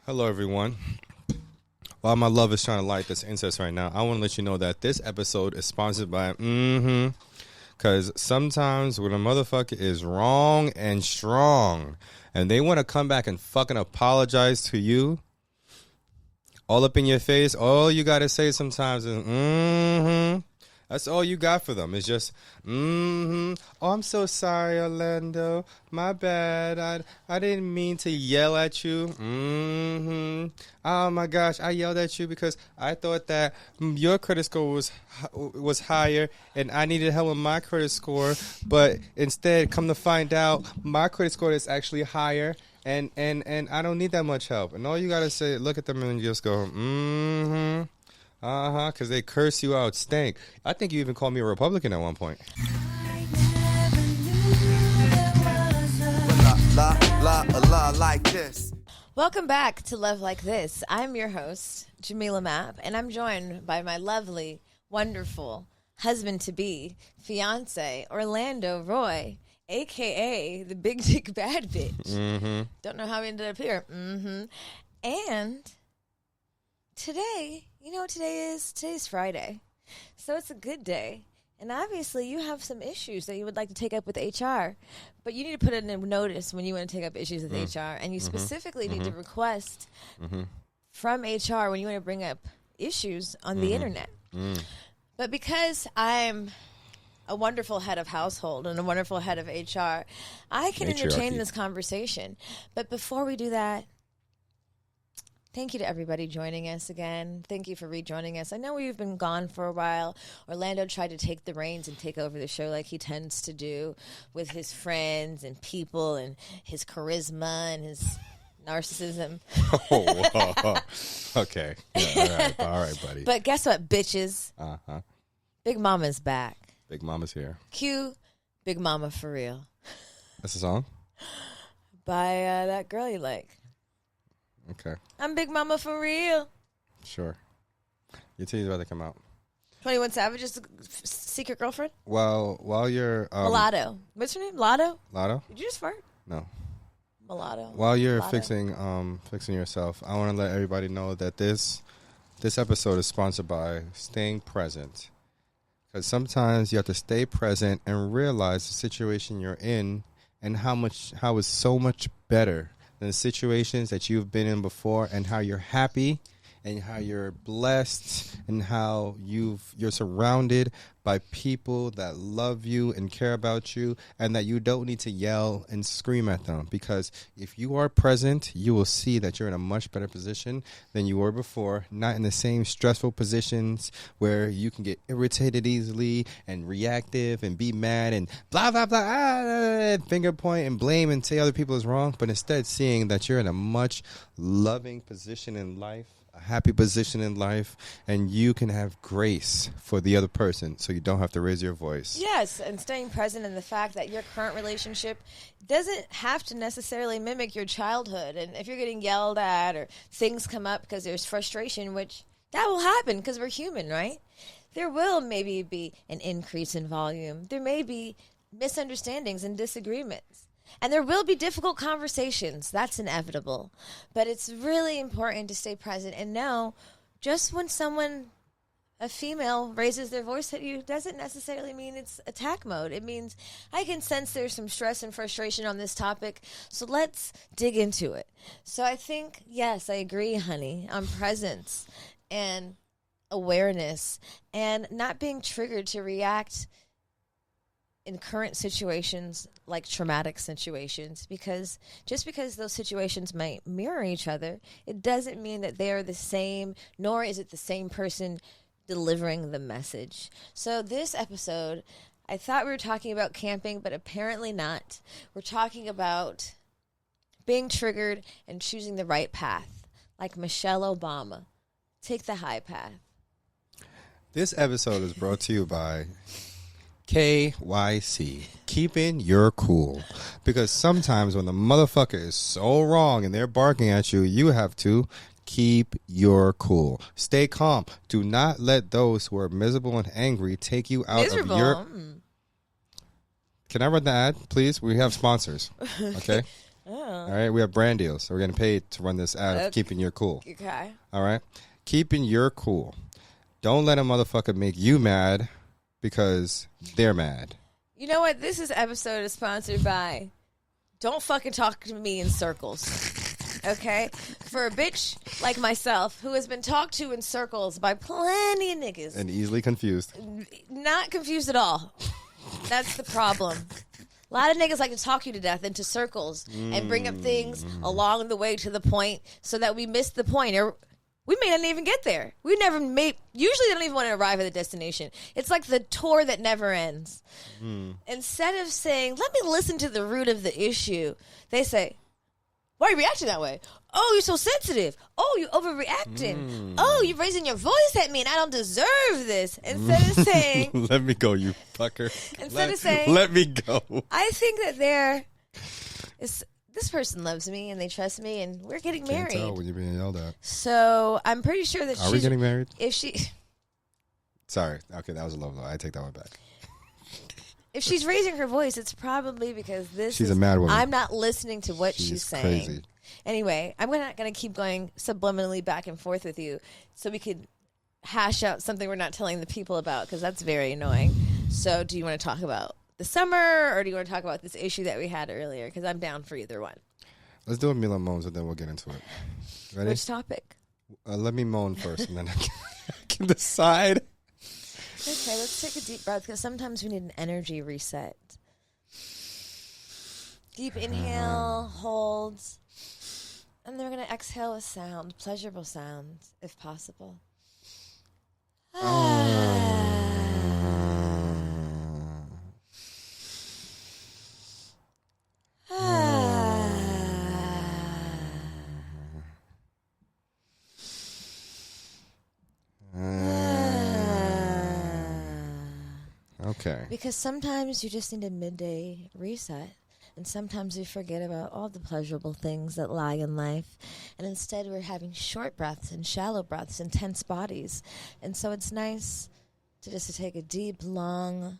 Hello, everyone. While my love is trying to light this incense right now, I want to let you know that this episode is sponsored by because sometimes when a motherfucker is wrong and strong and they want to come back and fucking apologize to you all up in your face, all you got to say sometimes is That's all you got for them. It's just, Oh, I'm so sorry, Orlando. My bad. I didn't mean to yell at you. Oh, my gosh. I yelled at you because I thought that your credit score was higher and I needed help with my credit score. But instead, come to find out, my credit score is actually higher. And I don't need that much help. And all you got to say, look at them and just go, because they curse you out, stank. I think you even called me a Republican at one point. Like this. Welcome back to Love Like This. I'm your host, Milah Mapp, and I'm joined by my lovely, wonderful husband-to-be, fiance, Orlando Roy, a.k.a. the Big Dick Bad Bitch. Don't know how we ended up here. And today, you know what today is? Today's Friday. So it's a good day. And obviously you have some issues that you would like to take up with HR. But you need to put it in notice when you want to take up issues with HR. And you specifically need to request from HR when you want to bring up issues on the internet. But because I'm a wonderful head of household and a wonderful head of HR, I can entertain this conversation. But before we do that, thank you to everybody joining us again. Thank you for rejoining us. I know we've been gone for a while. Orlando tried to take the reins and take over the show like he tends to do with his friends and people and his charisma and his narcissism. Okay. Yeah, all right, buddy. But guess what, bitches? Big Mama's back. Big Mama's here. Cue Big Mama for real. That's a song? By that girl you like. Okay. I'm Big Mama for real. Sure. Your tea's about to come out. 21 Savage's secret girlfriend? Well, while you're... Mulatto. What's her name? Lotto? Lotto? Did you just fart? No. Mulatto. While you're Lotto. fixing yourself, I want to let everybody know that this episode is sponsored by Staying Present. Because sometimes you have to stay present and realize the situation you're in and how it's so much better than the situations that you've been in before, and how you're happy and how you're blessed and how you're surrounded by people that love you and care about you, and that you don't need to yell and scream at them. Because if you are present, you will see that you're in a much better position than you were before, not in the same stressful positions where you can get irritated easily and reactive and be mad and blah, blah, blah, finger point and blame and say other people is wrong, but instead seeing that you're in a much loving position in life, a happy position in life, and you can have grace for the other person so you don't have to raise your voice. Yes, and staying present in the fact that your current relationship doesn't have to necessarily mimic your childhood. And if you're getting yelled at or things come up because there's frustration, which that will happen because we're human, right? There will maybe be an increase in volume. There may be misunderstandings and disagreements. And there will be difficult conversations. That's inevitable. But it's really important to stay present and know just when a female, raises their voice at you doesn't necessarily mean it's attack mode. It means I can sense there's some stress and frustration on this topic, so let's dig into it. So I think, yes, I agree, honey, on presence and awareness and not being triggered to react in current situations like traumatic situations, because just because those situations might mirror each other, it doesn't mean that they are the same, nor is it the same person delivering the message. So this episode, I thought we were talking about camping, but apparently not. We're talking about being triggered and choosing the right path, like Michelle Obama. Take the high path. This episode is brought to you by KYC, keeping your cool. Because sometimes when the motherfucker is so wrong and they're barking at you, you have to keep your cool. Stay calm. Do not let those who are miserable and angry take you out of your... Can I run the ad, please? We have sponsors. Okay. All right, we have brand deals, so we're getting paid to run this ad of keeping your cool. Okay. All right, keeping your cool. Don't let a motherfucker make you mad because they're mad. You know what? This episode is sponsored by Don't Fucking Talk to Me in Circles. Okay? For a bitch like myself who has been talked to in circles by plenty of niggas. And easily confused. Not confused at all. That's the problem. A lot of niggas like to talk you to death into circles and bring up things along the way to the point so that we miss the point. Or we may not even get there. Usually they don't even want to arrive at the destination. It's like the tour that never ends. Instead of saying, let me listen to the root of the issue, they say, why are you reacting that way? Oh, you're so sensitive. Oh, you're overreacting. Oh, you're raising your voice at me and I don't deserve this. Instead of saying... Let me go, you fucker. Instead of saying... Let me go. I think that this person loves me and they trust me and we're getting married. Can't tell when you're being yelled at. So I'm pretty sure that Are we getting married? If she... Sorry. Okay, that was a low blow. I take that one back. If she's raising her voice, it's probably because she's a mad woman. I'm not listening to what she's saying. Crazy. Anyway, I'm not going to keep going subliminally back and forth with you so we could hash out something we're not telling the people about because that's very annoying. So do you want to talk about the summer or do you want to talk about this issue that we had earlier? Because I'm down for either one. Let's do a Milah moans and then we'll get into it. Ready? Which topic? Let me moan first and then I can decide. Okay, let's take a deep breath because sometimes we need an energy reset. Deep inhale, hold, and then we're going to exhale with sound, pleasurable sounds, if possible. Okay. Because sometimes you just need a midday reset. And sometimes we forget about all the pleasurable things that lie in life. And instead we're having short breaths and shallow breaths and tense bodies. And so it's nice to take a deep, long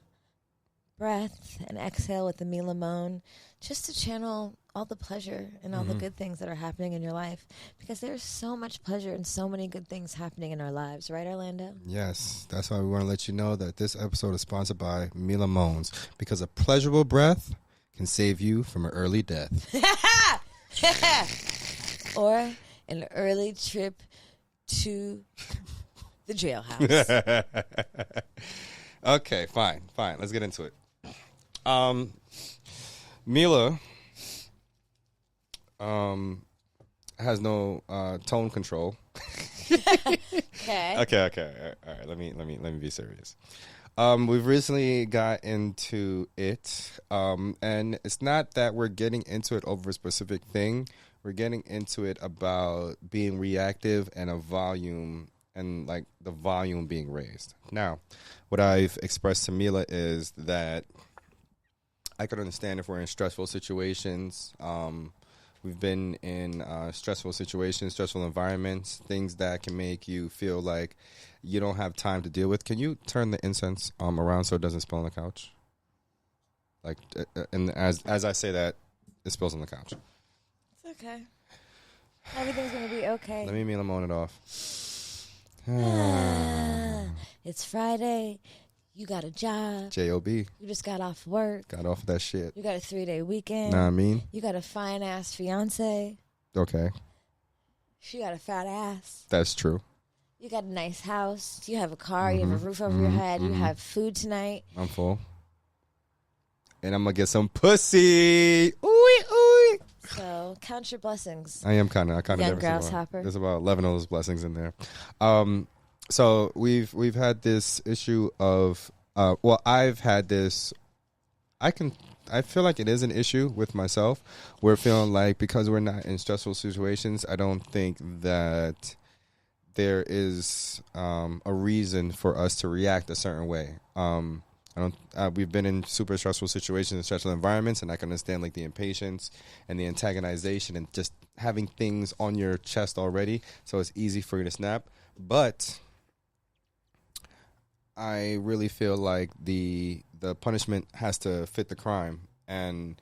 breath and exhale with the Milah moan just to channel all the pleasure and all the good things that are happening in your life. Because there's so much pleasure and so many good things happening in our lives. Right, Orlando? Yes. That's why we want to let you know that this episode is sponsored by Milah Moans. Because a pleasurable breath can save you from an early death. Or an early trip to the jailhouse. Okay, fine. Let's get into it. Milah has no tone control. Okay. Okay. All right. Let me be serious. We've recently got into it, and it's not that we're getting into it over a specific thing. We're getting into it about being reactive and a volume, and like the volume being raised. Now, what I've expressed to Milah is that I could understand if we're in stressful situations. We've been in stressful situations, stressful environments, things that can make you feel like you don't have time to deal with. Can you turn the incense around so it doesn't spill on the couch? Like, and as I say that, it spills on the couch. It's okay. Everything's going to be okay. Let me Milah moan it off. It's Friday. You got a job. J-O-B. You just got off work. Got off of that shit. You got a 3-day weekend. Know what I mean? You got a fine-ass fiance. Okay. She got a fat ass. That's true. You got a nice house. You have a car. You have a roof over your head. You have food tonight. I'm full. And I'm going to get some pussy. Ooh. So count your blessings. I kind of Young grasshopper. There's about 11 of those blessings in there. So we've had this issue of I've had this. I feel like it is an issue with myself. We're feeling like because we're not in stressful situations, I don't think that there is a reason for us to react a certain way. We've been in super stressful situations and stressful environments, and I can understand like the impatience and the antagonization and just having things on your chest already, so it's easy for you to snap. But I really feel like the punishment has to fit the crime, and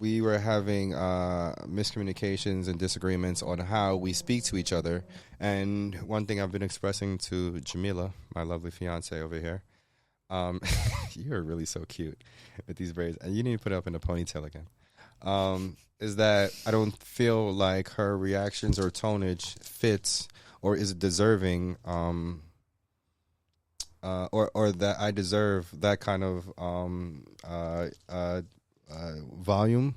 we were having miscommunications and disagreements on how we speak to each other. And one thing I've been expressing to Jamila, my lovely fiance over here, you're really so cute with these braids. And you need to put it up in a ponytail again. Is that I don't feel like her reactions or tonage fits or is deserving, or that I deserve that kind of volume,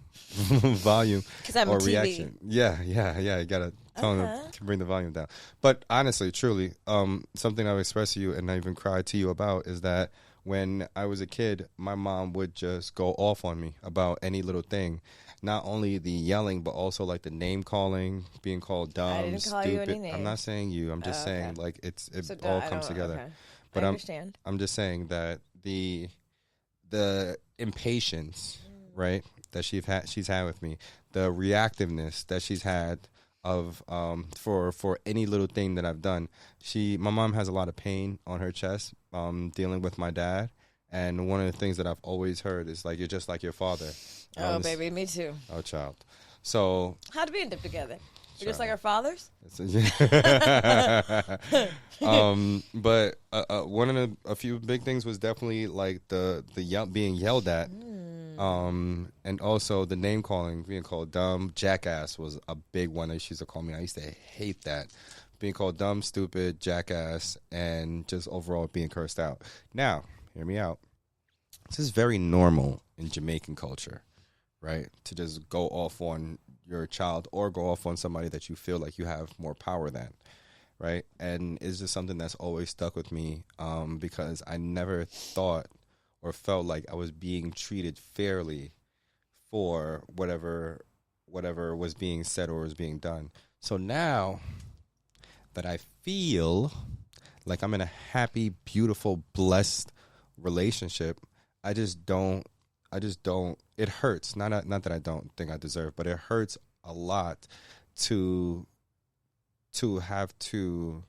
volume, 'Cause I'm or a TV. reaction. Yeah. You gotta tell them to bring the volume down. But honestly, truly, something I've expressed to you and I even cried to you about is that when I was a kid, my mom would just go off on me about any little thing. Not only the yelling, but also like the name calling, being called dumb, I didn't call you stupid. any names. I'm not saying you. I'm just Okay. saying like it So all I comes don't- together. okay. But I understand. I'm just saying that the impatience, right, that she's had with me, the reactiveness that she's had of for any little thing that I've done. My mom has a lot of pain on her chest dealing with my dad, and one of the things that I've always heard is like, you're just like your father. Oh, baby, me too. Oh, child. So How did we end up together? We're just Child. like our fathers? But one of a few big things was definitely like the being yelled at, and also the name calling, being called dumb, jackass was a big one that she used to call me. I used to hate that, being called dumb, stupid, jackass, and just overall being cursed out. Now, hear me out. This is very normal in Jamaican culture, right? To just go off on your child or go off on somebody that you feel like you have more power than, right? And it's just something that's always stuck with me, because I never thought or felt like I was being treated fairly for whatever was being said or was being done. So now that I feel like I'm in a happy, beautiful, blessed relationship, I just don't. It hurts. Not that I don't think I deserve, but it hurts a lot to have to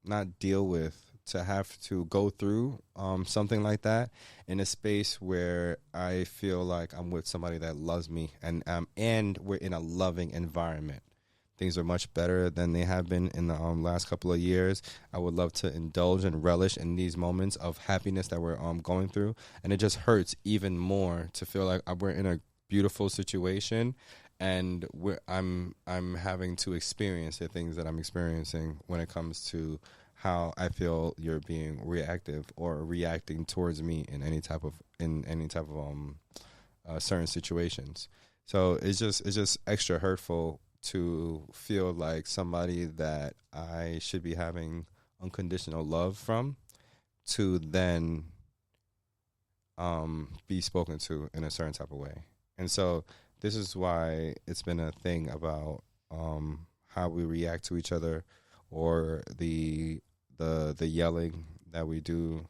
not deal with, to have to go through something like that in a space where I feel like I'm with somebody that loves me, and we're in a loving environment. Things are much better than they have been in the last couple of years. I would love to indulge and relish in these moments of happiness that we're going through. And it just hurts even more to feel like we're in a beautiful situation and I'm having to experience the things that I'm experiencing when it comes to how I feel you're being reactive or reacting towards me in any type of certain situations. So it's just extra hurtful to feel like somebody that I should be having unconditional love from to then be spoken to in a certain type of way. And so this is why it's been a thing about how we react to each other, or the yelling that we do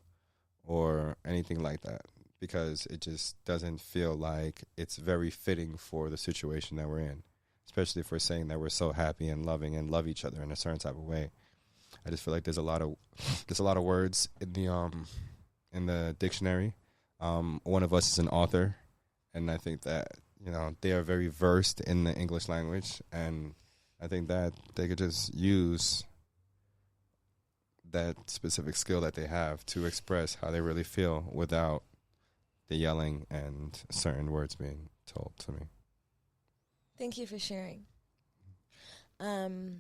or anything like that, because it just doesn't feel like it's very fitting for the situation that we're in. Especially if we're saying that we're so happy and loving and love each other in a certain type of way. I just feel like there's a lot of words in the dictionary. One of us is an author, and I think that they are very versed in the English language, and I think that they could just use that specific skill that they have to express how they really feel without the yelling and certain words being told to me. Thank you for sharing. Can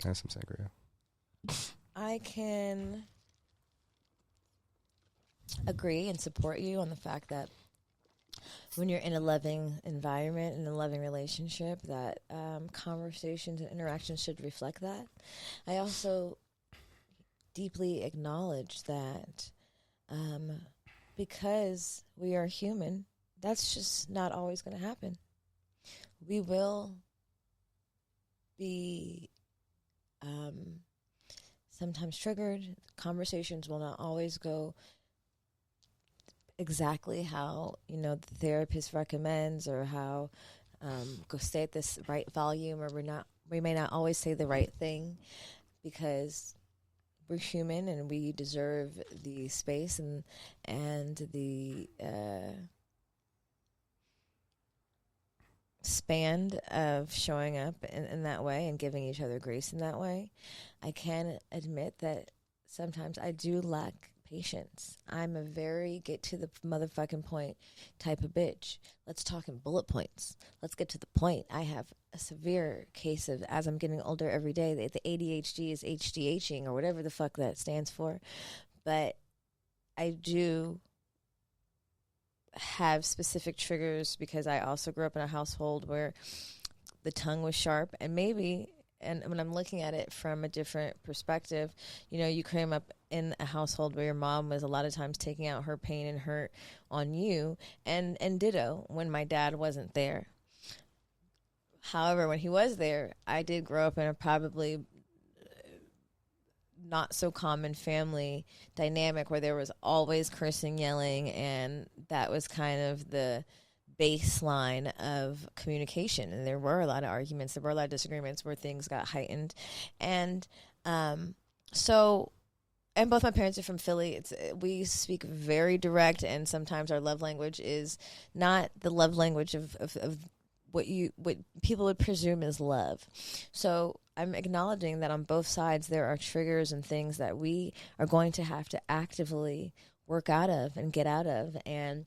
I have some sangria? I can agree and support you on the fact that when you're in a loving environment, in a loving relationship, that conversations and interactions should reflect that. I also deeply acknowledge that because we are human, that's just not always going to happen. We will be sometimes triggered. Conversations will not always go exactly how the therapist recommends, or how go stay at this right volume, or we may not always say the right thing, because we're human and we deserve the space and the span of showing up in that way and giving each other grace in that way, I can admit that sometimes I do lack patience. I'm a very get to the motherfucking point type of bitch. Let's talk in bullet points. Let's get to the point. I have a severe case of, as I'm getting older every day, the ADHD is HDHing or whatever the fuck that stands for. But I do have specific triggers because I also grew up in a household where the tongue was sharp, and maybe, and when I'm looking at it from a different perspective, you know, you came up in a household where your mom was a lot of times taking out her pain and hurt on you, and ditto when my dad wasn't there. However, when he was there, I did grow up in a probably not so common family dynamic where there was always cursing, yelling, and that was kind of the baseline of communication. And there were a lot of arguments, there were a lot of disagreements where things got heightened. And and both my parents are from Philly. We speak very direct, and sometimes our love language is not the love language of what people would presume is love. So I'm acknowledging that on both sides there are triggers and things that we are going to have to actively work out of and get out of. And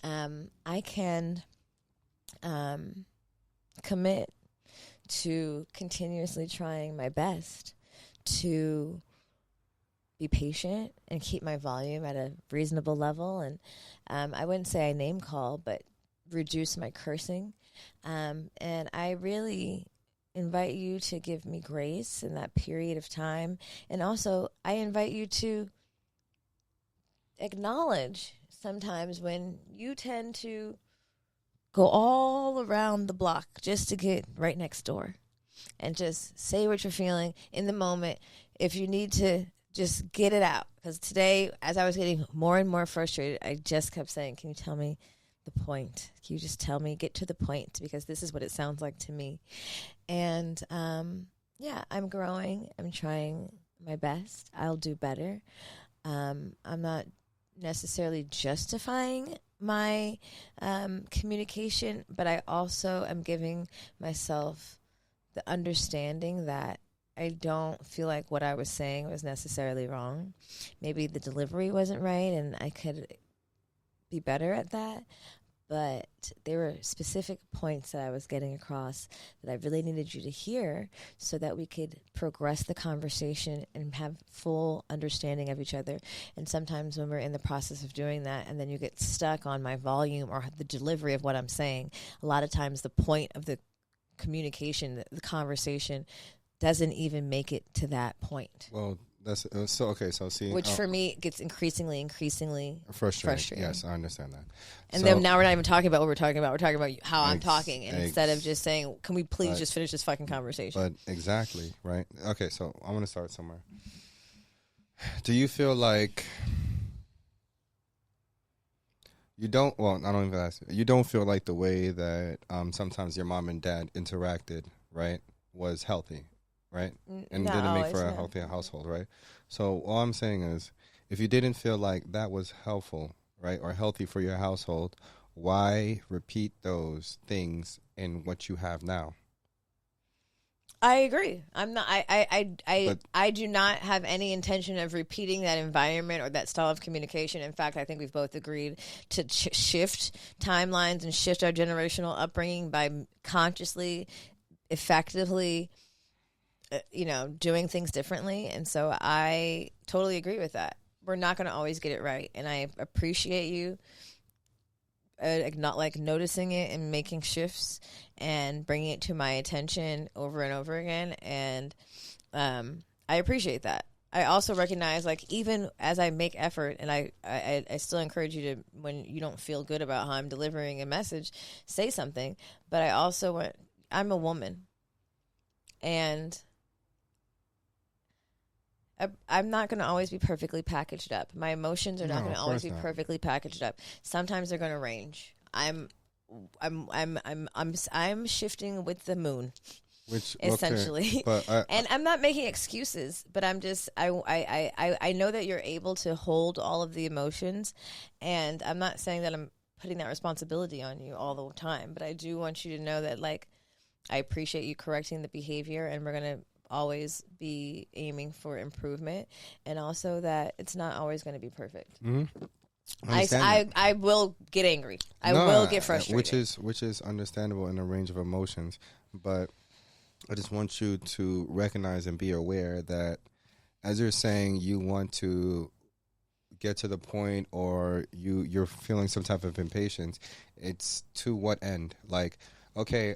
I can commit to continuously trying my best to be patient and keep my volume at a reasonable level. And I wouldn't say I name call, but reduce my cursing. And I really invite you to give me grace in that period of time. And also, I invite you to acknowledge sometimes when you tend to go all around the block just to get right next door and just say what you're feeling in the moment. If you need to just get it out. Because today, as I was getting more and more frustrated, I just kept saying, can you tell me the point? Can you just tell me, get to the point? Because this is what it sounds like to me. And yeah, I'm growing. I'm trying my best. I'll do better. I'm not necessarily justifying my communication, but I also am giving myself the understanding that I don't feel like what I was saying was necessarily wrong. Maybe the delivery wasn't right and I could be better at that. But there were specific points that I was getting across that I really needed you to hear so that we could progress the conversation and have full understanding of each other. And sometimes when we're in the process of doing that and then you get stuck on my volume or the delivery of what I'm saying, a lot of times the point of the communication, the conversation, doesn't even make it to that point. Well, that's so okay. So see, which for me gets increasingly frustrating. Yes, I understand that. And then now we're not even talking about what we're talking about. We're talking about how I'm talking, and instead of just saying, "Can we please just finish this fucking conversation?" But exactly right. Okay, so I want to start somewhere. Do you feel like you don't? Well, I don't even ask. You don't feel like the way that sometimes your mom and dad interacted, right, was healthy. Right? And didn't make for a healthy household, right? So all I'm saying is, if you didn't feel like that was helpful, right, or healthy for your household, why repeat those things in what you have now? I agree. I'm not. I do not have any intention of repeating that environment or that style of communication. In fact, I think we've both agreed to shift timelines and shift our generational upbringing by consciously, effectively, doing things differently. And so I totally agree with that. We're not going to always get it right. And I appreciate you not like noticing it and making shifts and bringing it to my attention over and over again. And I appreciate that. I also recognize, like, even as I make effort, and I still encourage you to, when you don't feel good about how I'm delivering a message, say something. But I also I'm a woman. And I'm not going to always be perfectly packaged up. My emotions are not going to always be perfectly packaged up. Sometimes they're going to range. I'm shifting with the moon, which essentially. Okay, and I'm not making excuses, but I'm just I know that you're able to hold all of the emotions, and I'm not saying that I'm putting that responsibility on you all the time. But I do want you to know that, like, I appreciate you correcting the behavior, and we're going to always be aiming for improvement, and also that it's not always going to be perfect. Mm-hmm. I will get angry. I will get frustrated. Which is understandable in a range of emotions. But I just want you to recognize and be aware that as you're saying you want to get to the point, or you're feeling some type of impatience, it's to what end? Like, okay,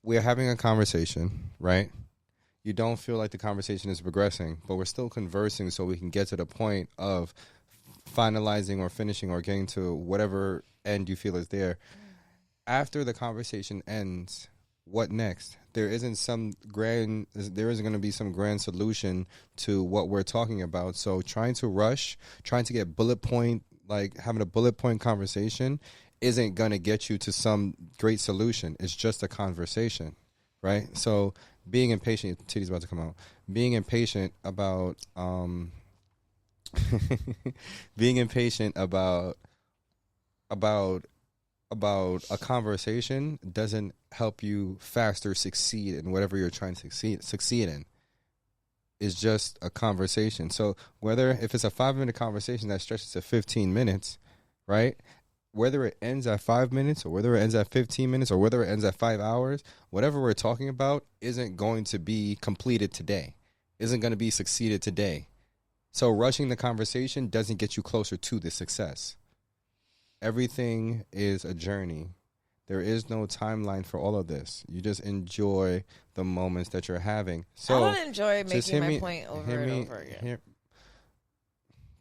we're having a conversation, right? You don't feel like the conversation is progressing, but we're still conversing so we can get to the point of finalizing or finishing or getting to whatever end you feel is there. After the conversation ends, what next? There isn't going to be some grand solution to what we're talking about. So trying to rush, trying to get having a bullet point conversation isn't going to get you to some great solution. It's just a conversation, right? So being impatient, Titty's about to come out, being impatient about, being impatient about a conversation doesn't help you faster succeed in whatever you're trying to succeed in. It's just a conversation. So if it's a 5-minute conversation that stretches to 15 minutes, right? Whether it ends at 5 minutes or whether it ends at 15 minutes or whether it ends at 5 hours, whatever we're talking about isn't going to be completed today, isn't going to be succeeded today. So rushing the conversation doesn't get you closer to the success. Everything is a journey. There is no timeline for all of this. You just enjoy the moments that you're having. So I don't enjoy making my point over and over again.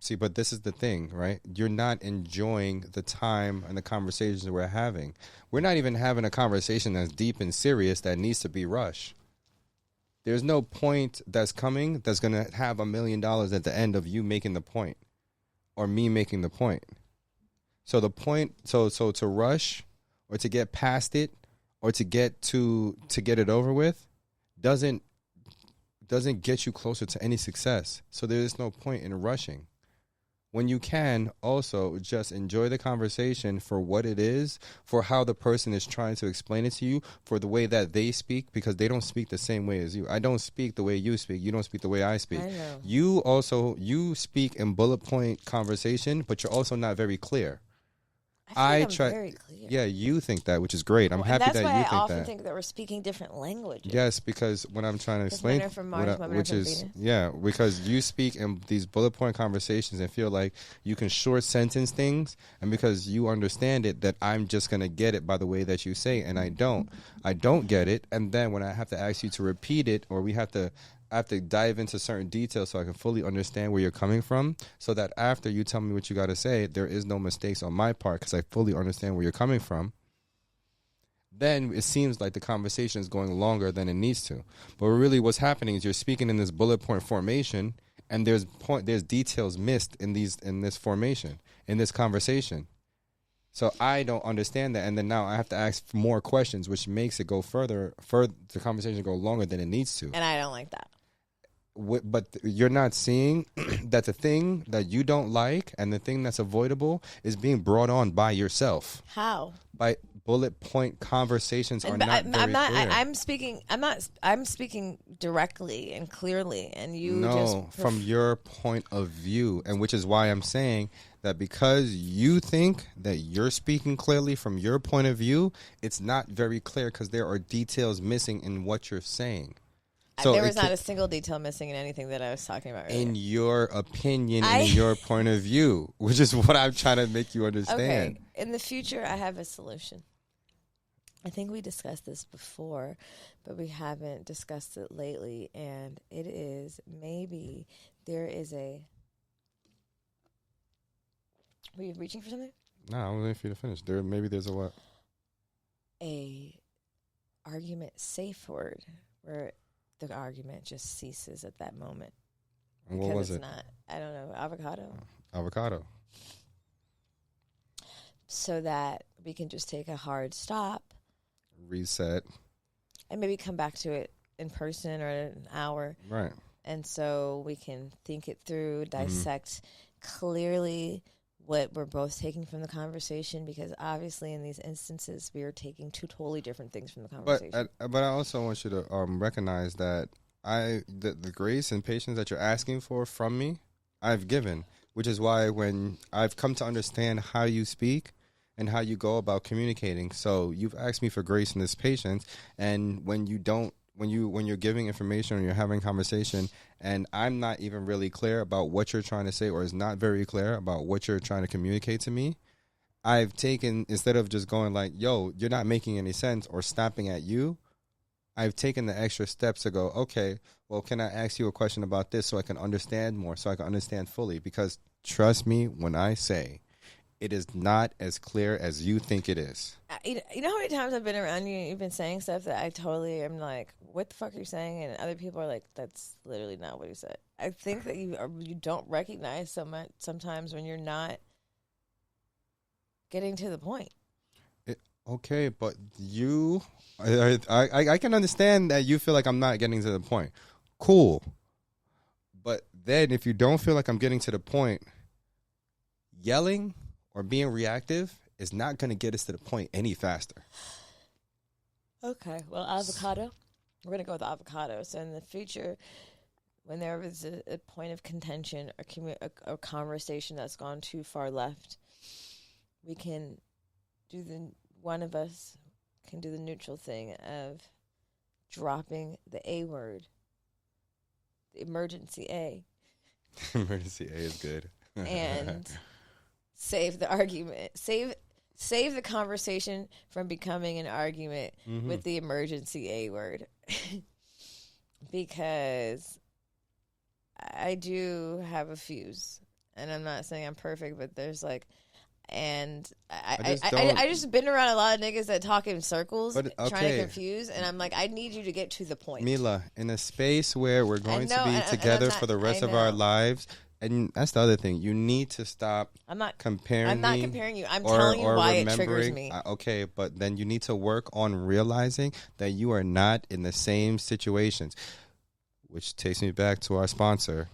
See, but this is the thing, right? You're not enjoying the time and the conversations we're having. We're not even having a conversation that's deep and serious that needs to be rushed. There's no point that's coming that's going to have $1 million at the end of you making the point or me making the point. So the point, so to rush or to get past it or to get it over with doesn't get you closer to any success. So there is no point in rushing. When you can, also just enjoy the conversation for what it is, for how the person is trying to explain it to you, for the way that they speak, because they don't speak the same way as you. I don't speak the way you speak. You don't speak the way I speak. I know. You speak in bullet point conversation, but you're also not very clear. I'm very clear. Yeah, you think that, which is great. I'm happy that you think that. That's why I often think that we're speaking different languages. Yes, because when I'm trying to explain, men are from Mars, women are from Venus. Because you speak in these bullet point conversations and feel like you can short sentence things, and because you understand it, that I'm just gonna get it by the way that you say, and I don't get it, and then when I have to ask you to repeat it, or I have to dive into certain details so I can fully understand where you're coming from, so that after you tell me what you got to say, there is no mistakes on my part because I fully understand where you're coming from. Then it seems like the conversation is going longer than it needs to. But really what's happening is you're speaking in this bullet point formation, and there's details missed in this formation, in this conversation. So I don't understand that, and then now I have to ask more questions, which makes it go further the conversation go longer than it needs to. And I don't like that. But you're not seeing that the thing that you don't like and the thing that's avoidable is being brought on by yourself. How? By bullet point conversations are not very clear. I'm speaking directly and clearly, and you from your point of view, and which is why I'm saying that because you think that you're speaking clearly from your point of view, it's not very clear because there are details missing in what you're saying. So there was not a single detail missing in anything that I was talking about earlier. In your opinion, in your point of view, which is what I'm trying to make you understand. Okay. In the future, I have a solution. I think we discussed this before, but we haven't discussed it lately, and it is maybe there is a... Were you reaching for something? No, I was waiting for you to finish. Maybe there's a what? A argument safe word where the argument just ceases at that moment. And what was it? Not, I don't know, avocado. Avocado. So that we can just take a hard stop. Reset. And maybe come back to it in person or in an hour. Right. And so we can think it through, dissect clearly what we're both taking from the conversation, because obviously in these instances we are taking two totally different things from the conversation. But I also want you to recognize that the grace and patience that you're asking for from me, I've given, which is why when I've come to understand how you speak and how you go about communicating. So you've asked me for grace and this patience, and when you're giving information or you're having conversation and I'm not even really clear about what you're trying to say, or is not very clear about what you're trying to communicate to me, I've taken, instead of just going like, yo, you're not making any sense, or stopping at you, I've taken the extra steps to go, okay, well, can I ask you a question about this so I can understand more, so I can understand fully? Because trust me when I say it is not as clear as you think it is. You know how many times I've been around you and you've been saying stuff that I totally am like, what the fuck are you saying? And other people are like, that's literally not what he said. I think that you don't recognize so much sometimes when you're not getting to the point. Okay, but I can understand that you feel like I'm not getting to the point. Cool. But then if you don't feel like I'm getting to the point, yelling or being reactive is not going to get us to the point any faster. Okay, well, avocado. We're going to go with avocado. So in the future, when there is a point of contention, a conversation that's gone too far left, we can one of us can do the neutral thing of dropping the A word, the emergency A. Emergency A is good. And save the argument. Save the conversation from becoming an argument with the emergency A word. Because I do have a fuse. And I'm not saying I'm perfect, but there's like, and I just been around a lot of niggas that talk in circles, trying to confuse, and I'm like, I need you to get to the point. Milah, in a space where we're going to be together for the rest of our lives, and that's the other thing, you need to stop comparing. I'm not comparing you. I'm telling you why it triggers me. Okay, but then you need to work on realizing that you are not in the same situations, which takes me back to our sponsor.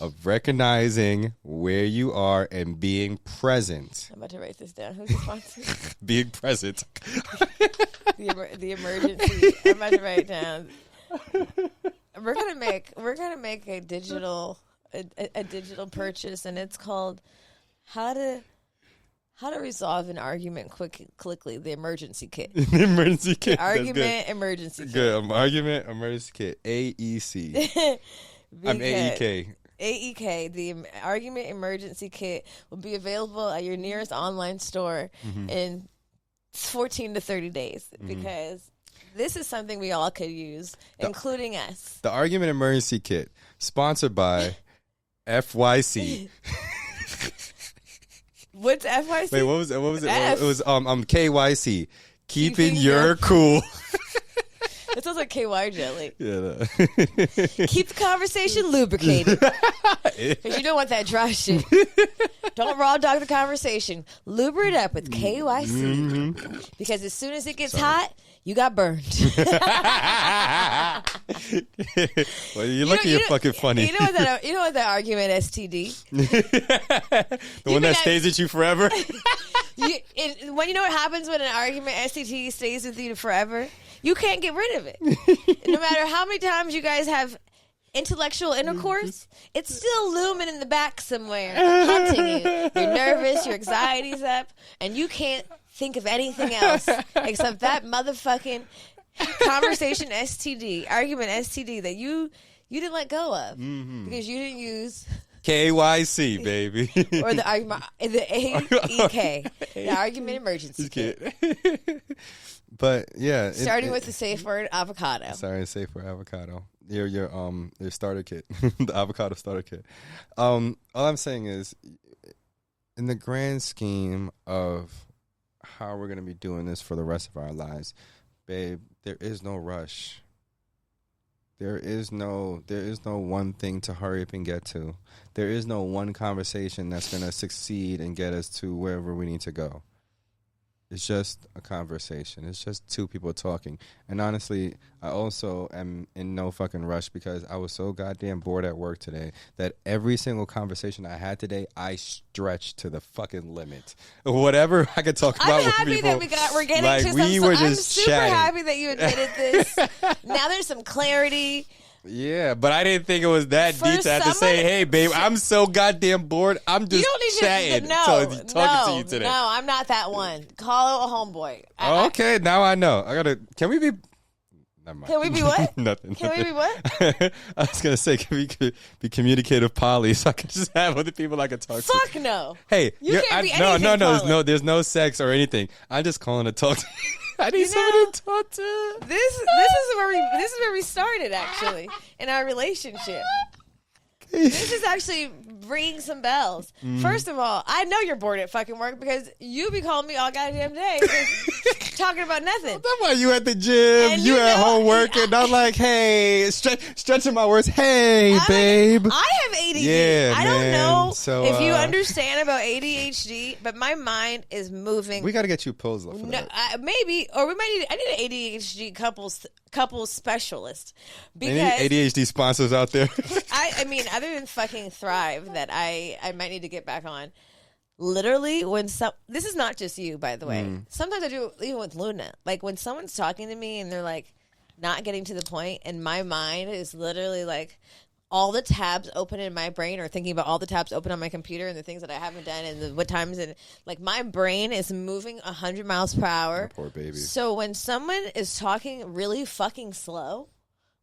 Of recognizing where you are and being present. I'm about to write this down. Who's the sponsor? Being present. the emergency. I'm about to write it down. We're gonna make a digital purchase, and it's called How to Resolve an Argument Quickly. The emergency kit. The emergency kit. Argument emergency kit. Good. Argument emergency kit. AEC. I'm AEK. AEK, the Argument Emergency Kit, will be available at your nearest online store in 14 to 30 days, because this is something we all could use, including us. The Argument Emergency Kit, sponsored by FYC. What's FYC? Wait, what was it? It was KYC. Keeping your cool. It sounds like KY jelly. Yeah. No. Keep the conversation lubricated. Because you don't want that dry shit. Don't raw dog the conversation. Lubricate it up with KYC. Because as soon as it gets hot, you got burned. Well, you're lucky you're fucking funny. You know what that argument STD? The one that stays with you forever? You know what happens when an argument STD stays with you forever? You can't get rid of it. No matter how many times you guys have intellectual intercourse, it's still looming in the back somewhere, haunting you. You're nervous, your anxiety's up, and you can't think of anything else except that motherfucking conversation STD, argument STD that you didn't let go of because you didn't use KYC, baby. Or the argument, the AEK, the argument emergency kit. But yeah, starting with the safe word avocado. Sorry, safe word avocado. Your starter kit, the avocado starter kit. All I'm saying is, in the grand scheme of how we're gonna be doing this for the rest of our lives, babe, there is no rush. There is no one thing to hurry up and get to. There is no one conversation that's gonna succeed and get us to wherever we need to go. It's just a conversation. It's just two people talking. And honestly, I also am in no fucking rush because I was so goddamn bored at work today that every single conversation I had today, I stretched to the fucking limit. Whatever I could talk about with people. I'm happy that we're getting like, to we some. were I'm just super chatting. happy that you admitted this. Now there's some clarity. Yeah, but I didn't think it was that For deep to have to say, someone- hey, babe, I'm so goddamn bored. I'm You just don't need chatting. to. talking to you today. No, I'm not that one. Call a homeboy. Okay, now I know. Can we be... Never mind. Can we be what? Nothing. Can we be what? I was going to say, can we be communicative poly so I can just have other people I can talk to? Fuck no. Hey, You can't be no, anything, Colin. there's no sex or anything. I'm just calling to talk to I need someone to talk to. This is where we started actually in our relationship. This is actually ringing some bells. First of all, I know you're bored at fucking work because you be calling me all goddamn day talking about nothing. That's why you at the gym, And you you at know- home working. I'm like, hey, stretching my words. Hey, babe. I have ADD. Yeah, I don't man. know So, if you understand about ADHD, but my mind is moving. We got to get you pills for No, that. maybe, or we might need. I need an ADHD couples specialist because Any ADHD sponsors out there? I mean, other than fucking Thrive, that I might need to get back on. Literally, this is not just you, by the way. Sometimes I do even with Luna. Like when someone's talking to me and they're like not getting to the point, and my mind is literally like all the tabs open in my brain, or thinking about all the tabs open on my computer and the things that I haven't done and what times, and like my brain is moving 100 miles per hour. Poor baby. So when someone is talking really fucking slow,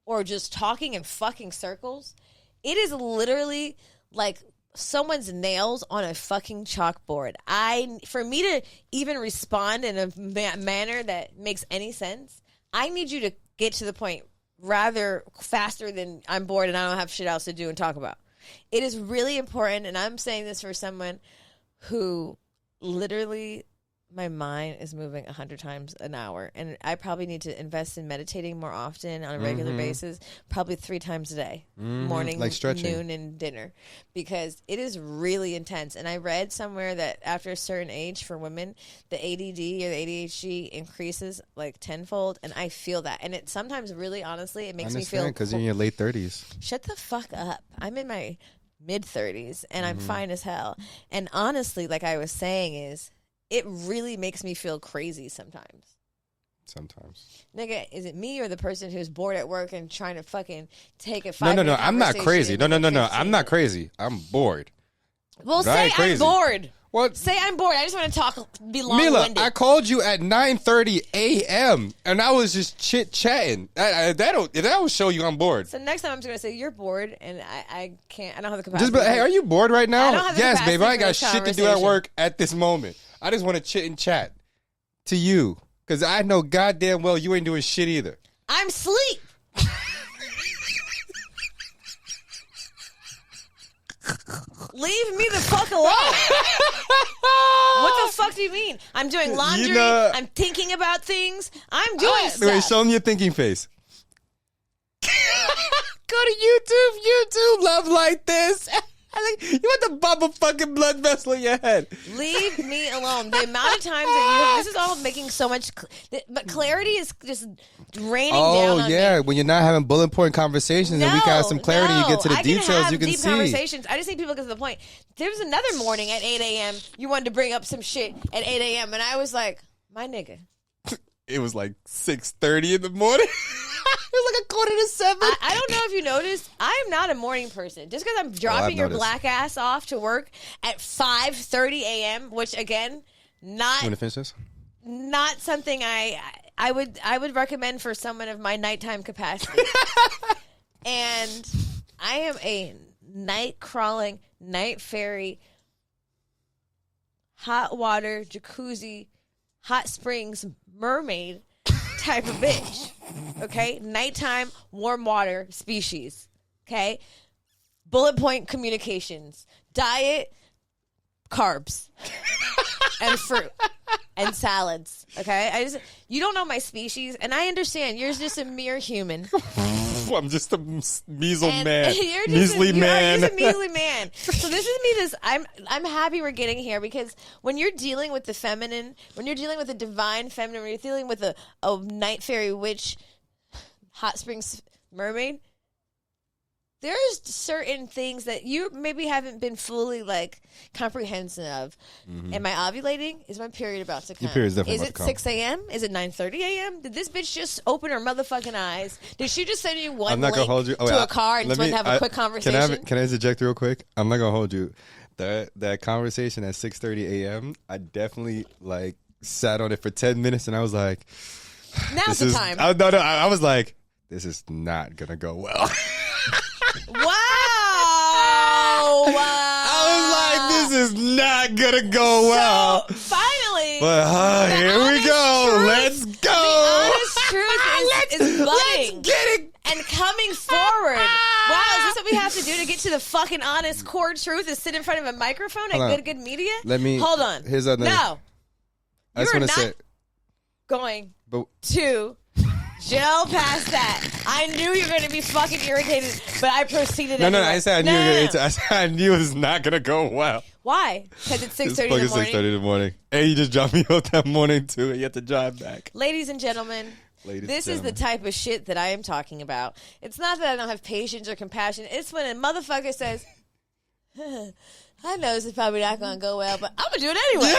or just talking in fucking circles, it is literally like someone's nails on a fucking chalkboard. For me to even respond in a manner that makes any sense, I need you to get to the point rather faster than I'm bored and I don't have shit else to do and talk about. It is really important, and I'm saying this for someone who literally, my mind is moving 100 times an hour, and I probably need to invest in meditating more often on a regular basis, probably 3 times a day, morning, Like stretching. noon, and dinner, because it is really intense. And I read somewhere that after a certain age for women, the ADD or the ADHD increases like tenfold, and I feel that. And it sometimes really, honestly, it makes me feel... because you're in your late 30s. Shut the fuck up. I'm in my mid-30s, and I'm fine as hell. And honestly, like I was saying, is... it really makes me feel crazy sometimes. Sometimes. Nigga, is it me or the person who's bored at work and trying to fucking take a No, 5-minute I'm not crazy. conversation No, into I'm not 15? crazy. I'm bored. Well, But I say ain't I'm crazy. bored. What? Say I'm bored. I just want to talk, be Mila, long-winded. I called you at 9:30 a.m. and I was just chit-chatting. That'll show you I'm bored. So next time I'm just going to say, you're bored, and I can't, I don't have the capacity. Just be like, hey, are you bored right now? I don't have the Yes, capacity babe. I for ain't got this shit to do at conversation. work at this moment. I just want to chit and chat to you because I know goddamn well you ain't doing shit either. I'm sleep. Leave me the fuck alone. What the fuck do you mean? I'm doing laundry. I'm thinking about things. I'm doing Wait, stuff. show me your thinking face. Go to YouTube, Love Like This. I think you want the bubble fucking blood vessel in your head. Leave me alone. The amount of times that this is all making so much, but clarity is just raining down on yeah, me. when you're not having bullet point conversations and we can have some clarity, you get to the I details, can have you can deep see. conversations. I just need people to get to the point. There was another morning at 8 a.m. You wanted to bring up some shit at 8 a.m. and I was like, my nigga. It was like 6:30 in the morning. It was like 6:45. I don't know if you noticed, I'm not a morning person. Just because I'm dropping your noticed. black ass off to work at 5:30 a.m., which again, You want to not finish this? something I would recommend for someone of my nighttime capacity. And I am a night crawling, night fairy, hot water, jacuzzi, hot springs, mermaid type of bitch. Okay? Nighttime, warm water species. Okay? Bullet point communications. Diet, carbs. and fruit and salads. Okay, you don't know my species, and I understand you're just a mere human. I'm just a measly And man. You're Measly man. You're just a measly man. So this is me. I'm happy we're getting here because when you're dealing with the feminine, when you're dealing with the divine feminine, when you're dealing with a night fairy witch, hot springs mermaid, there's certain things that you maybe haven't been fully like comprehensive of. Am I ovulating? Is my period about to come? Your period's definitely Is about it to come. 6 a.m.? Is it 9:30 a.m.? Did this bitch just open her motherfucking eyes? Did she just send you one I'm not link gonna hold you. to a car and just want to have a quick conversation? Can I interject real quick? I'm not gonna hold you. That conversation at 6:30 a.m. I definitely like sat on it for 10 minutes and I was like, Now's the time. I was like, this is not gonna go well. Wow. I was like, this is not gonna go well. So, finally. But here we go. Truth, Let's go. The honest truth is budding. Let's get it. And coming forward. Wow, is this what we have to do to get to the fucking honest core truth? Is sit in front of a microphone at good media? Hold on. Here's another. No. I just You're want to not say. going But to gel past that. I knew you were going to be fucking irritated, but I proceeded no, anyway. I said I knew. I said I knew it was not gonna go well. Why? Because it's 6:30 It's in the fucking morning. 6:30 in the morning. And you just dropped me off that morning too, and you have to drive back. Ladies and gentlemen, this is the type of shit that I am talking about. It's not that I don't have patience or compassion. It's when a motherfucker says, I know this is probably not going to go well, but I'm going to do it anyway.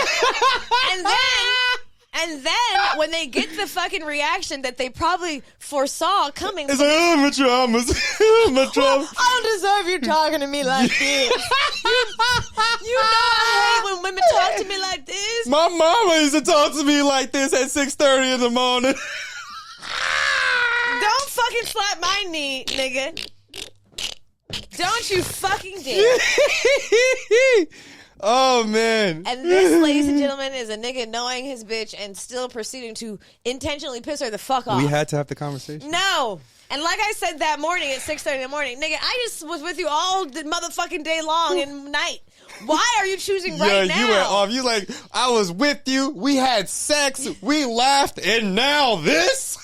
And then when they get the fucking reaction that they probably foresaw coming. It's like, oh, my traumas. My Well, traumas. I don't deserve you talking to me like this. You know I hate when women talk to me like this. My mama used to talk to me like this at 6:30 in the morning. Don't fucking slap my knee, nigga. Don't you fucking dare. Oh, man. And this, ladies and gentlemen, is a nigga knowing his bitch and still proceeding to intentionally piss her the fuck off. We had to have the conversation. No. And like I said that morning at 6:30 in the morning, nigga, I just was with you all the motherfucking day long and night. Why are you choosing right now? You went off. You like, I was with you. We had sex. We laughed. And now this?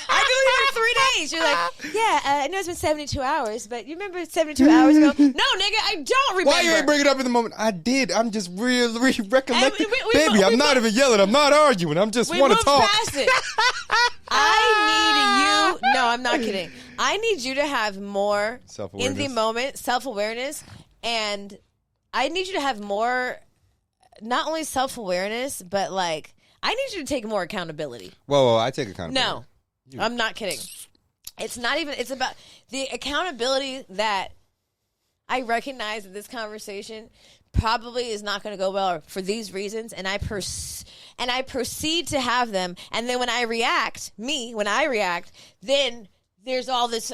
I've been with you for 3 days. You're like, yeah, I know it's been 72 hours, but you remember 72 hours ago? No, nigga, I don't remember. Why you ain't bring it up in the moment? I did. I'm just really recollecting. Baby, I'm not even yelling. I'm not arguing. I'm just want to talk. Past it. I need you. No, I'm not kidding. I need you to have more in the moment self-awareness, and I need you to have more, not only self-awareness, but like I need you to take more accountability. Whoa, I take accountability. No. I'm not kidding. It's not even, it's about the accountability that I recognize that this conversation probably is not going to go well for these reasons. And I proceed to have them. And then when I react, then there's all this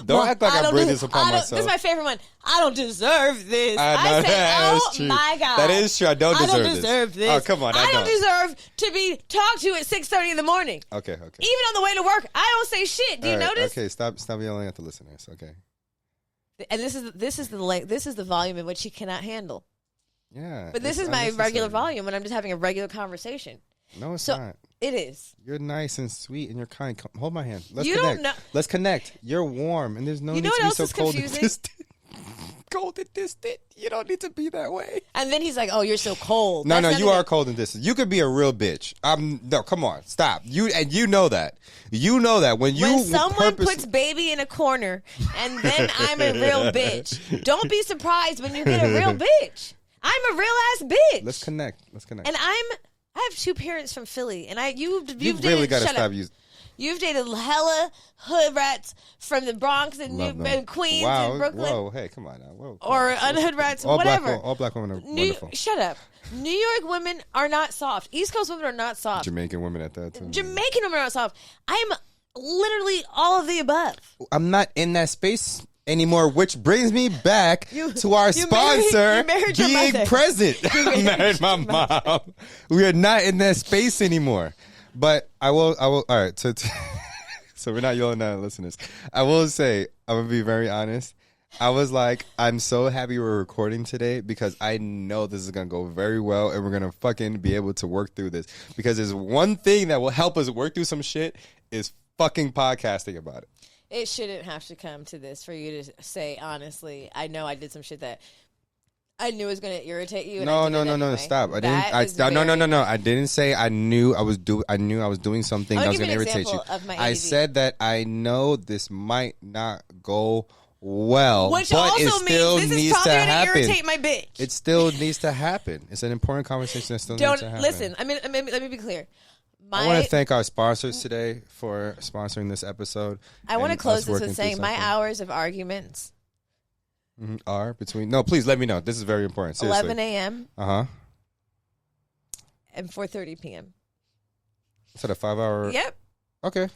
Don't act like I bring this upon myself. This is my favorite one. I don't deserve this. I say, that oh is true. my God. That is true. I don't deserve this. Oh, come on. I don't deserve to be talked to at 6:30 in the morning. Okay. Even on the way to work, I don't say shit. Do you notice? Okay, stop yelling at the listeners. Okay. And this is the volume in which he cannot handle. Yeah. But this is my regular volume when I'm just having a regular conversation. No, it's not. It is. You're nice and sweet and you're kind. Hold my hand. Let's you connect. Don't know. Let's connect. You're warm and there's no need to be so cold and distant. Cold and distant. You don't need to be that way. And then he's like, "Oh, you're so cold." No, you are cold and distant. You could be a real bitch. No, come on, stop. You know that. You know that when someone puts baby in a corner, and then I'm a real bitch. Don't be surprised when you get a real bitch. I'm a real ass bitch. Let's connect. And I have two parents from Philly, and you've really dated, got to stop using. You've dated hella hood rats from the Bronx and Queens and Brooklyn. Whoa, hey, come on now. Whoa, or unhood rats, whatever. All black women are wonderful. Shut up. New York women are not soft. East Coast women are not soft. Jamaican women at that too. Jamaican women are not soft. I'm literally all of the above. I'm not in that space anymore, which brings me back to our sponsor being present. I married my mom. We are not in that space anymore. But I will. All right. So we're not yelling at listeners. I will say, I'm going to be very honest. I was like, I'm so happy we're recording today because I know this is going to go very well and we're going to fucking be able to work through this. Because there's one thing that will help us work through some shit is fucking podcasting about it. It shouldn't have to come to this for you to say, honestly, I know I did some shit that I knew was going to irritate you. And No, I did it anyway. stop. I That didn't. is No. I didn't say I knew I was doing something that was going to irritate you. Of my I ADD. said that I know this might not go well, Which but also it still means this is needs probably to going to happen. irritate my bitch. It still needs to happen. It's an important conversation that still needs to happen. Listen. I mean, let me be clear. I want to thank our sponsors today for sponsoring this episode. I want to and close us this working with through saying my something. hours of arguments: Are between. No, please let me know. This is very important. Seriously. 11 a.m. And 4:30 p.m. Is that a 5 hour? Yep. Okay,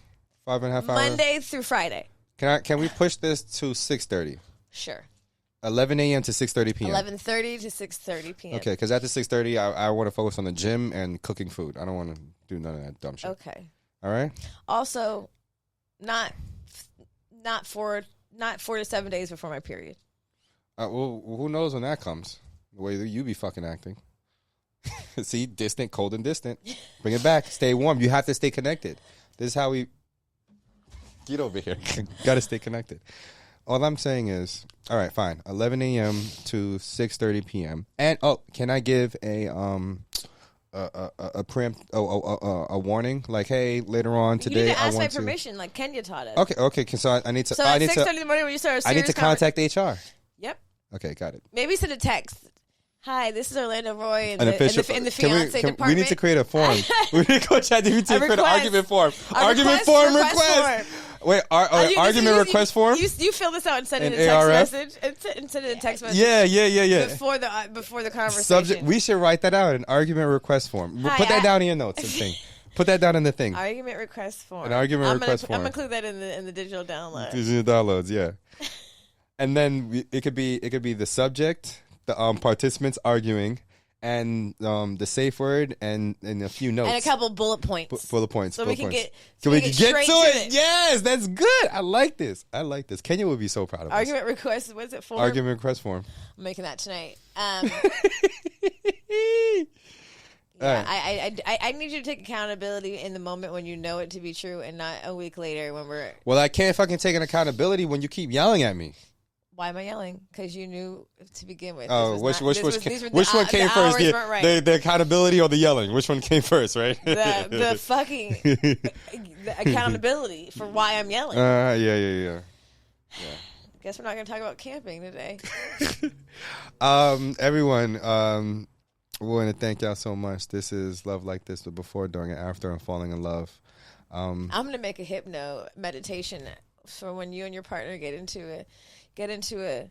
5.5 hours. Monday through Friday. Can we push this to 6:30? Sure. 11 a.m. to 6:30 p.m. 11:30 to 6:30 p.m. Okay, because after 6:30, I want to focus on the gym and cooking food. I don't want to do none of that dumb shit. Okay. All right. Also, not 4 to 7 days before my period. Well, who knows when that comes? The way that you be fucking acting. See, distant, cold, and distant. Bring it back. Stay warm. You have to stay connected. This is how we get over here. Got to stay connected. All I'm saying is, all right, fine. 11 a.m. to 6:30 p.m. And can I give a warning? Like, hey, later on today, You need to ask I my want permission, like Kenya taught us. Okay. So I need to. So I at need 6:30 to. in the morning when you start a I need serious to contact HR. Yep. Okay, got it. Maybe send a text. Hi, this is Orlando Roy in An the official. fiance department. We need to create a form. We need to go ChatGPT and create an argument form. Request. Wait, argument request form? You fill this out and send it in In a text ARF? message. And send it in a text message. Yeah. Before the conversation. Subject. We should write that out. An argument request form. We'll Hi, put that down in your notes and thing. Put that down in the thing. Argument request form. An argument request I'm form. gonna include that in the digital download. Digital downloads, yeah. And then it could be the subject, the participants arguing, and the safe word, and a few notes And a couple bullet points. bullet points. So bullet we can points. get So we can get straight to to it. it. Yes, that's good. I like this. Kenya would be so proud of us. Argument request. What's it for? Argument request form. I'm making that tonight. All I need you to take accountability in the moment when you know it to be true, and not a week later when we're. Well, I can't fucking take an accountability when you keep yelling at me. Why am I yelling? Because you knew to begin with. Oh, which one came the first? hours weren't right. The accountability or the yelling? Which one came first? Right? the fucking the accountabiliment for why I'm yelling. Yeah. Guess we're not going to talk about camping today. Everyone, we want to thank y'all so much. This is Love Like This, the before, during, and after, and falling in love. I'm going to make a hypno meditation for when you and your partner get into a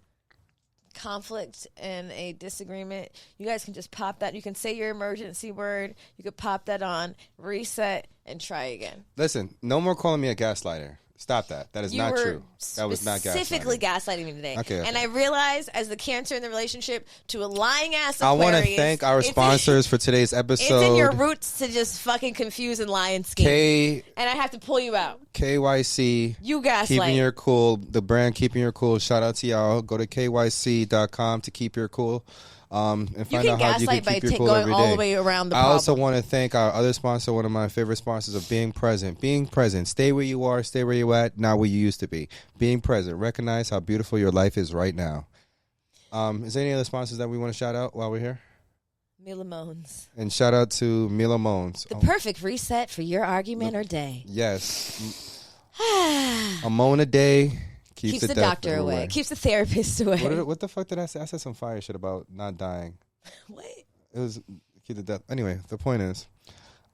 conflict and a disagreement. You guys can just pop that. You can say your emergency word. You could pop that on, reset, and try again. Listen, no more calling me a gaslighter. Stop that. That is You not were true. That was not gaslighting. specifically gaslighting me today. Okay. And I realized, as the cancer in the relationship, to a lying ass I Aquarius, want to thank our sponsors for today's episode. It's in your roots to just fucking confuse and lie and scheme. And I have to pull you out. KYC. You gaslight. Keeping Your Cool. The brand Keeping Your Cool. Shout out to y'all. Go to kyc.com to keep your cool. And You find can out how you can gaslight by keep your cool every going all day. the way around the I problem. also want to thank our other sponsor, one of my favorite sponsors, of Being Present. Being Present. Stay where you are. Stay where you at. Not where you used to be. Being Present. Recognize how beautiful your life is right now. Is there any other sponsors that we want to shout out while we're here? Milah moans. And shout out to Milah Moans. The perfect reset for your argument or day. Yes. A moan a day keeps the doctor away. Keeps the therapist away. What the fuck did I say? I said some fire shit about not dying. What? It was keep the death. Anyway, the point is,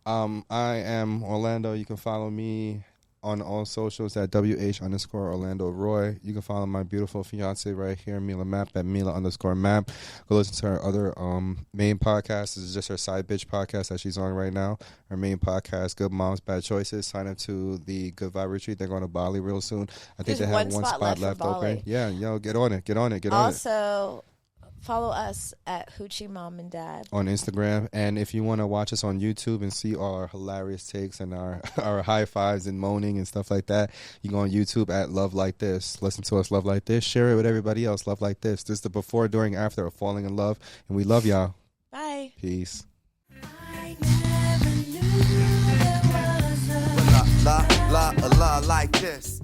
I am Orlando. You can follow me on all socials at WH_Orlando Roy. You can follow my beautiful fiance right here, Milah Map, at Milah_Map. Go listen to her other main podcast. This is just her side bitch podcast that she's on right now. Her main podcast, Good Moms, Bad Choices. Sign up to the Good Vibe Retreat. They're going to Bali real soon. I think There's they have one one spot spot left left for Bali. open. Yeah, get on it. Also, Follow us at Hoochie Mom and Dad on Instagram. And if you want to watch us on YouTube and see all our hilarious takes and our high fives and moaning and stuff like that, you go on YouTube at Love Like This. Listen to us, Love Like This. Share it with everybody else, Love Like This. This is the before, during, after of falling in love. And we love y'all. Bye. Peace. La la la la like this.